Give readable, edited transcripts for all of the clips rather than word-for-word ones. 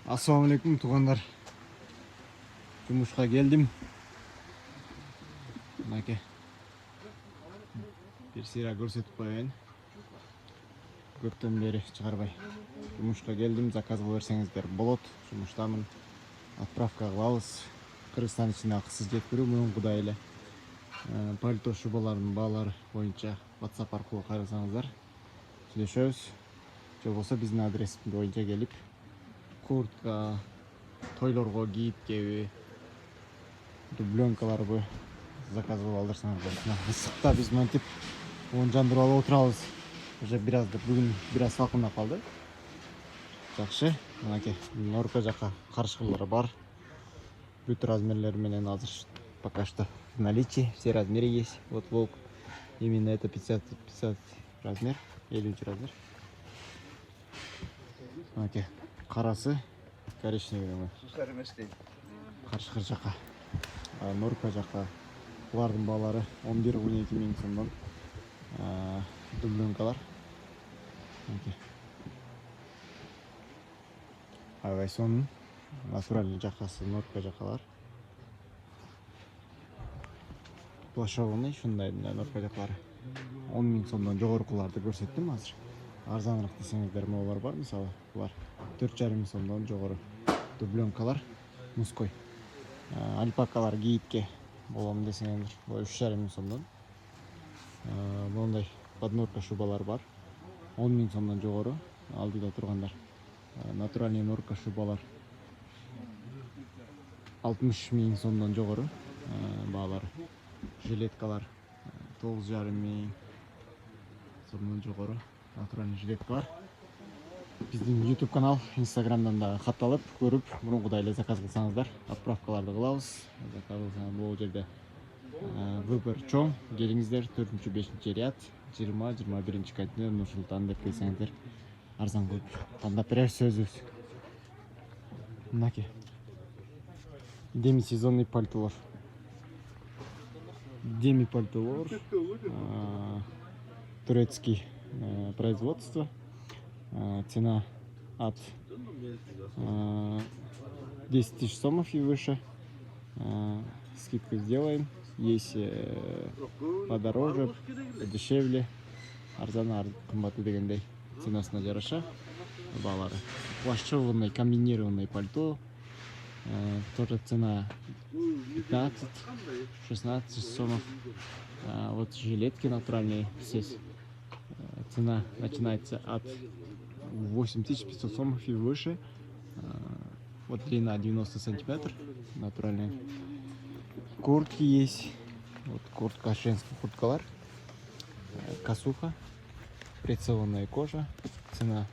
Assalamualaikum туғандар. Жұмысқа келдім. Мынакей. Bir сыйра көрсетіп қояйын. Көптен бері шығарбай. Жұмысқа келдім, заказ берсеңіздер болот. Жұмыстамын. Отправка қылабыз. Қырғызстан ішіне ақысыз жеткіру мүмкін Құдай эле. Пальто шубаларының бағалары бойынша WhatsApp арқылы қарасаңыздар. Сөйлесеміз. Же болса біздің адрес бойынша келіп куртка, тойлорго кийип кеби, дубленкаларды заказ кылып алдырсаңыздар. Ысыкта биз мынтип оны жандырып алып отурабыз. Уже бүгүн бир аз салкындап калды. Жакшы. Мынакей норка жака карышкылары бар. Бүт размерлери менен азыр пока что в наличии. Все размеры есть. Вот волк. Именно это 50 размер, 50 размер. Мынакей карасы коричневый. Карышкыр жака. Норка жака. Булардын баалары 11-12 миң сомдон. Дубленкалар. Аябай сонун натуральный жакасы норка жакалар. Плашованный ушундай норка жакалары 10 миң сомдон жогорукуларды көрсөттүм азыр. Арзаныраак десеңиздер могулар бар, мисалы булар 4,5 миң сомдон жогору дубленкалар мужской. Альпакалар кийитке болом десеңиздер 3,5 миң сомдон. Мондай поднорка шубалар бар 10 миң сомдон жогору. Алдыда тургандар натуральный норка шубалар 60 миң сомдон жогору баалары. Жилеткалар 9,5 миң сомдон жогору натуральный жилетка бар. Биздин YouTube канал, Instagramдан да катталып, көрүп, мурункудай эле заказ кылсаңыздар, отправкаларды кылабыз. Заказ кылсаңыз бул жерде выбор чоң. Келиңиздер 4-5 ряд, 20-21 контейнер Нур-Султан деп келсеңиздер, арзан кылып тандап берер сөзүбүз. Мынакей. Демисезонный пальтолор. Деми-пальтолор. Турецкий производство. Цена от 10 тысяч сомов и выше. Скидку сделаем. Есть подороже, подешевле. Арзан кымбаты дегендей. Ценасына жараша баалары. Плащеванный комбинированный пальто. Тоже цена 15-16 сомов. Вот жилетки натуральные здесь. Цена начинается от 8500 сомов и выше. Вот длина 90 сантиметров. Натуральные. Куртки есть. Вот куртка, женская курткалар. Косуха. Прессованная кожа. Цена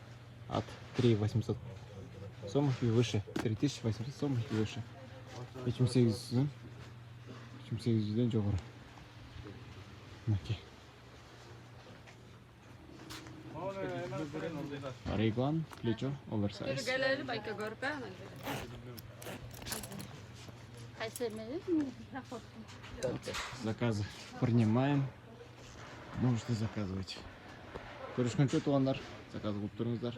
от 3800 сомов и выше. 3800 сомов и выше. 5800 жогору. Окей. Реглан, плечо, оверсайз. Заказы принимаем. Можете заказывать. Көрүшкөнчө туугандар, заказ кылып туруңуздар.